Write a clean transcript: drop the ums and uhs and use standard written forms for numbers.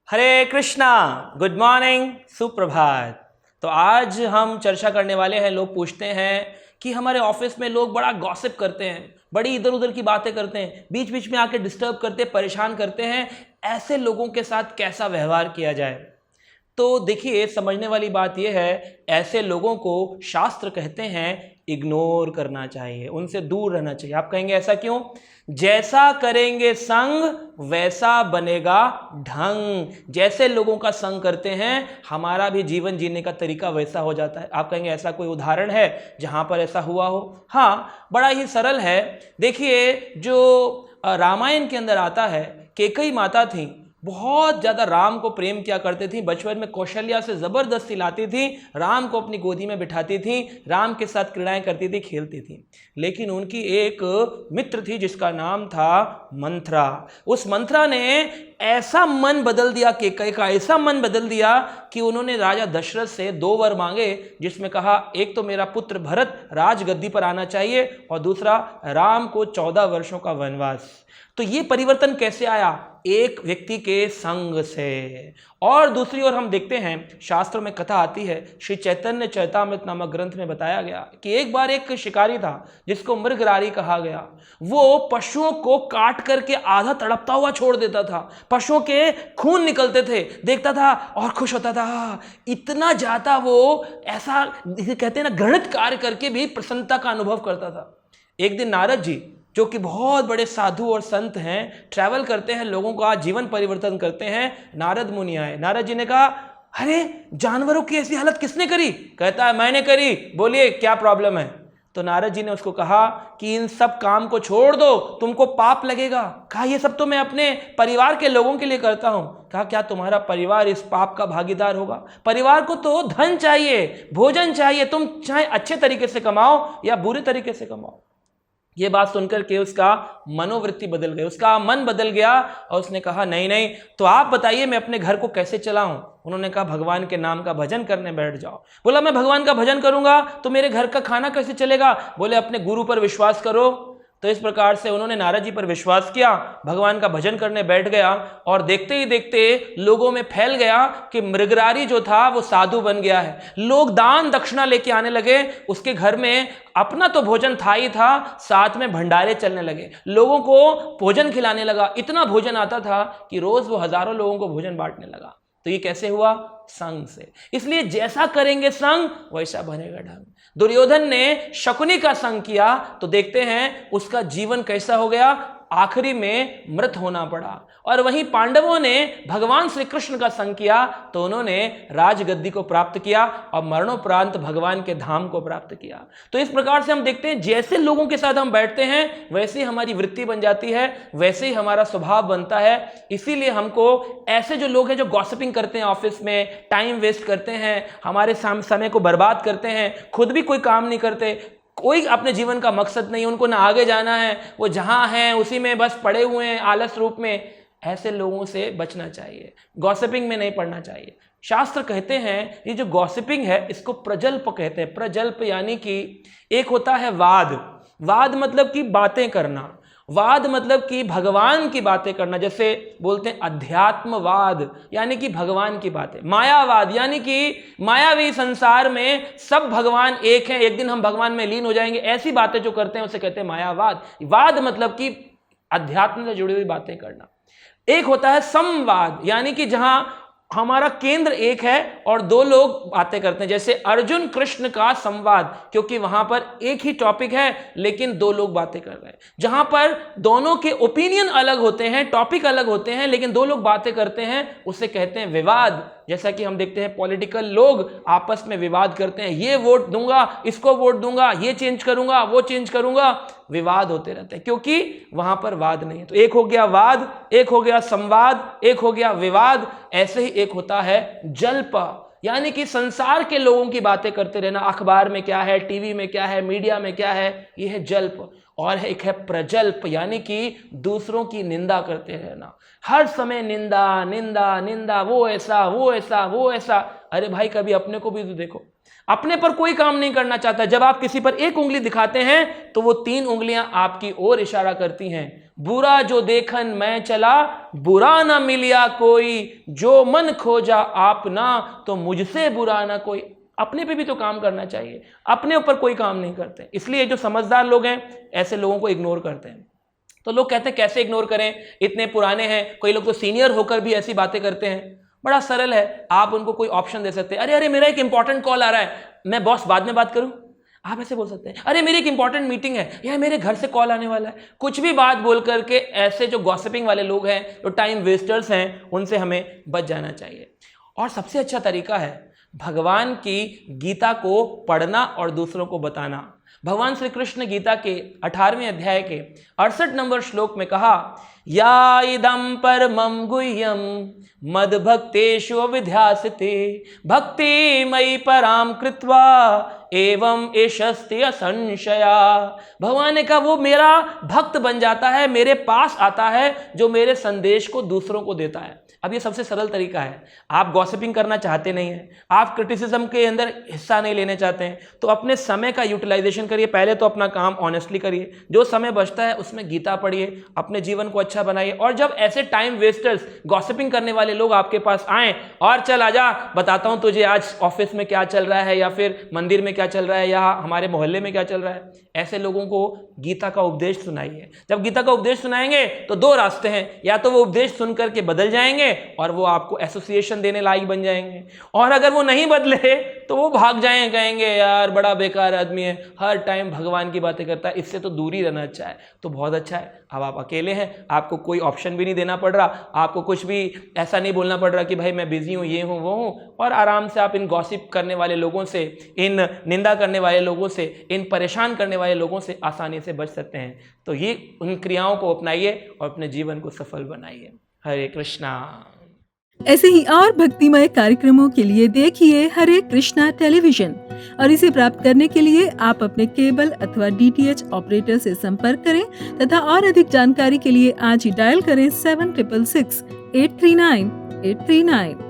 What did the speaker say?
हरे Krishna, good morning, सुप्रभात। तो आज हम चर्चा करने वाले हैं। लोग पूछते हैं कि हमारे ऑफिस में लोग बड़ा गॉसिप करते हैं, बड़ी इधर उधर की बातें करते हैं, बीच बीच में आके डिस्टर्ब करते, परेशान करते हैं। ऐसे लोगों के साथ कैसा व्यवहार किया जाए? तो देखिए, समझने वाली बात यह है, ऐसे लोगों को शास्त्र कहते हैं इग्नोर करना चाहिए, उनसे दूर रहना चाहिए। आप कहेंगे ऐसा क्यों? जैसा करेंगे संग वैसा बनेगा ढंग। जैसे लोगों का संग करते हैं, हमारा भी जीवन जीने का तरीका वैसा हो जाता है। आप कहेंगे ऐसा कोई उदाहरण है जहां पर ऐसा हुआ हो? हाँ, बड़ा ही सरल है। देखिए, जो रामायण के अंदर आता है, कैकेयी माता थी, बहुत ज्यादा राम को प्रेम किया करती थी। बचपन में कौशल्या से जबरदस्ती लाती थी, राम को अपनी गोदी में बिठाती थी, राम के साथ क्रीड़ाएं करती थी, खेलती थी। लेकिन उनकी एक मित्र थी जिसका नाम था मंथरा। उस मंथरा ने ऐसा मन बदल दिया, कैकेयी का ऐसा मन बदल दिया कि उन्होंने राजा दशरथ से 2 वर मांगे, जिसमें कहा एक तो मेरा पुत्र भरत राजगद्दी पर आना चाहिए और दूसरा राम को 14 वर्षों का वनवास। तो ये परिवर्तन कैसे आया? एक व्यक्ति के संग से। और दूसरी ओर हम देखते हैं, शास्त्रों में कथा आती है, श्री चैतन्य चरितामृत नामक ग्रंथ में बताया गया कि एक बार एक शिकारी था जिसको मृगरारी कहा गया। वो पशुओं को काट करके आधा तड़पता हुआ छोड़ देता था, पशुओं के खून निकलते थे, देखता था और खुश होता था। इतना ज्यादा वो ऐसा कहते हैं ना, घृणित कार्य करके भी प्रसन्नता का अनुभव करता था। एक दिन नारद जी, जो कि बहुत बड़े साधु और संत हैं, ट्रैवल करते हैं, लोगों का जीवन परिवर्तन करते हैं, नारद मुनि आए। नारद जी ने कहा, अरे जानवरों की ऐसी हालत किसने करी? कहता है मैंने करी, बोलिए क्या प्रॉब्लम है? तो नारद जी ने उसको कहा कि इन सब काम को छोड़ दो, तुमको पाप लगेगा। कहा ये सब तो मैं अपने परिवार के लोगों के लिए करता हूं। कहा क्या तुम्हारा परिवार इस पाप का भागीदार होगा? परिवार को तो धन चाहिए, भोजन चाहिए, तुम चाहे अच्छे तरीके से कमाओ या बुरे तरीके से कमाओ। ये बात सुनकर के उसका मनोवृत्ति बदल गई, उसका मन बदल गया और उसने कहा नहीं नहीं, तो आप बताइए मैं अपने घर को कैसे चलाऊं? उन्होंने कहा भगवान के नाम का भजन करने बैठ जाओ। बोला मैं भगवान का भजन करूंगा तो मेरे घर का खाना कैसे चलेगा? बोले अपने गुरु पर विश्वास करो। तो इस प्रकार से उन्होंने नारद जी पर विश्वास किया, भगवान का भजन करने बैठ गया और देखते ही देखते लोगों में फैल गया कि मृगरारी जो था वो साधु बन गया है। लोग दान दक्षिणा लेके आने लगे, उसके घर में अपना तो भोजन था ही था, साथ में भंडारे चलने लगे, लोगों को भोजन खिलाने लगा। इतना भोजन आता था कि रोज वो हजारों लोगों को भोजन बांटने लगा। तो ये कैसे हुआ? संग से। इसलिए जैसा करेंगे संग वैसा बनेगा ढंग। दुर्योधन ने शकुनी का संग किया तो देखते हैं उसका जीवन कैसा हो गया, आखिरी में मृत होना पड़ा। और वहीं पांडवों ने भगवान श्री कृष्ण का संग किया तो उन्होंने राजगद्दी को प्राप्त किया और मरणोपरांत भगवान के धाम को प्राप्त किया। तो इस प्रकार से हम देखते हैं जैसे लोगों के साथ हम बैठते हैं वैसे ही हमारी वृत्ति बन जाती है, वैसे ही हमारा स्वभाव बनता है। इसीलिए हमको ऐसे जो लोग हैं जो गॉसिपिंग करते हैं, ऑफिस में टाइम वेस्ट करते हैं, हमारे समय को बर्बाद करते हैं, खुद भी कोई काम नहीं करते, कोई अपने जीवन का मकसद नहीं, उनको ना आगे जाना है, वो जहां हैं उसी में बस पड़े हुए हैं आलस रूप में, ऐसे लोगों से बचना चाहिए, गॉसिपिंग में नहीं पड़ना चाहिए। शास्त्र कहते हैं ये जो गॉसिपिंग है इसको प्रजल्प कहते हैं। प्रजल्प यानी कि एक होता है वाद, वाद मतलब कि बातें करना, वाद मतलब कि भगवान की बातें करना, जैसे बोलते हैं अध्यात्मवाद यानी कि भगवान की बातें। मायावाद यानी कि मायावी संसार में सब भगवान एक हैं, एक दिन हम भगवान में लीन हो जाएंगे, ऐसी बातें जो करते हैं उसे कहते हैं मायावाद। वाद मतलब कि अध्यात्म से जुड़ी हुई बातें करना। एक होता है संवाद यानी कि जहां हमारा केंद्र एक है और 2 लोग बातें करते हैं, जैसे अर्जुन कृष्ण का संवाद, क्योंकि वहां पर एक ही टॉपिक है लेकिन 2 लोग बातें कर रहे हैं। जहां पर दोनों के ओपिनियन अलग होते हैं, टॉपिक अलग होते हैं, लेकिन 2 लोग बातें करते हैं, उसे कहते हैं विवाद। जैसा कि हम देखते हैं पॉलिटिकल लोग आपस में विवाद करते हैं, ये वोट दूंगा, इसको वोट दूंगा, ये चेंज करूंगा, वो चेंज करूंगा, विवाद होते रहते हैं क्योंकि वहां पर वाद नहीं है। तो एक हो गया वाद, एक हो गया संवाद, एक हो गया विवाद। ऐसे ही एक होता है जल्प यानी कि संसार के लोगों की बातें करते रहना, अखबार में क्या है, टीवी में क्या है, मीडिया में क्या है, यह है जल्प। और एक है प्रजल्प यानी कि दूसरों की निंदा करते रहना, हर समय निंदा निंदा निंदा, वो ऐसा वो ऐसा वो ऐसा। अरे भाई कभी अपने को भी तो देखो, अपने पर कोई काम नहीं करना चाहता। जब आप किसी पर एक उंगली दिखाते हैं तो वो 3 उंगलियां आपकी ओर इशारा करती हैं। बुरा जो देखन मैं चला, बुरा ना मिलिया कोई, जो मन खोजा आपना, तो मुझसे बुरा ना कोई। अपने पे भी तो काम करना चाहिए, अपने ऊपर कोई काम नहीं करते। इसलिए जो समझदार लोग हैं ऐसे लोगों को इग्नोर करते हैं। तो लोग कहते हैं कैसे इग्नोर करें, इतने पुराने हैं, कोई लोग तो सीनियर होकर भी ऐसी बातें करते हैं। बड़ा सरल है, आप उनको कोई ऑप्शन दे सकते हैं। अरे अरे मेरा एक इंपॉर्टेंट कॉल आ रहा है, मैं बॉस बाद में बात करूं, आप ऐसे बोल सकते हैं। अरे मेरी एक इंपॉर्टेंट मीटिंग है, या मेरे घर से कॉल आने वाला है। कुछ भी बात बोल करके ऐसे जो गॉसिपिंग वाले लोग हैं, जो टाइम वेस्टर्स हैं, उनसे हमें बच जाना चाहिए। और सबसे अच्छा तरीका है भगवान की गीता को पढ़ना और दूसरों को बताना। भगवान श्री कृष्ण गीता के 18वें अध्याय के 68 नंबर श्लोक में कहा, या इदं परमं गुह्यं मद भक्तेषु विध्यासते, भक्ति मयि पराम कृत्वा एवं एषस्ते असंशया। भगवान ने कहा वो मेरा भक्त बन जाता है, मेरे पास आता है, जो मेरे संदेश को दूसरों को देता है। अब ये सबसे सरल तरीका है। आप गॉसिपिंग करना चाहते नहीं हैं, आप क्रिटिसिज्म के अंदर हिस्सा नहीं लेने चाहते हैं, तो अपने समय का यूटिलाइजेशन करिए। पहले तो अपना काम ऑनेस्टली करिए, जो समय बचता है उसमें गीता पढ़िए, अपने जीवन को अच्छा बनाइए। और जब ऐसे टाइम वेस्टर्स, गॉसिपिंग करने वाले लोग आपके पास आएँ और चल आजा बताता हूँ तुझे आज ऑफिस में क्या चल रहा है, या फिर मंदिर में क्या चल रहा है, या हमारे मोहल्ले में क्या चल रहा है, ऐसे लोगों को गीता का उपदेश सुनाइए। जब गीता का उपदेश सुनाएंगे तो दो रास्ते हैं, या तो वो उपदेश सुन करके बदल जाएंगे और वो आपको एसोसिएशन देने लायक बन जाएंगे, और अगर वो नहीं बदले तो वो भाग जाएंगे, कहेंगे यार बड़ा बेकार आदमी है, हर टाइम भगवान की बातें करता है, इससे तो दूर ही रहना अच्छा है। तो बहुत अच्छा है, अब आप अकेले हैं, आपको कोई ऑप्शन भी नहीं देना पड़ रहा, आपको कुछ भी ऐसा नहीं बोलना पड़ रहा कि भाई मैं बिजी हूँ, ये हूँ वो हूँ, और आराम से आप इन गॉसिप करने वाले लोगों से, इन निंदा करने वाले लोगों से, इन परेशान करने वाले लोगों से आसानी से बच सकते हैं। तो ये उन क्रियाओं को अपनाइए और अपने जीवन को सफल बनाइए। हरे कृष्णा। ऐसे ही और भक्तिमय कार्यक्रमों के लिए देखिए हरे कृष्णा टेलीविजन, और इसे प्राप्त करने के लिए आप अपने केबल अथवा DTH ऑपरेटर से संपर्क करें तथा और अधिक जानकारी के लिए आज ही डायल करें 7666 839 839।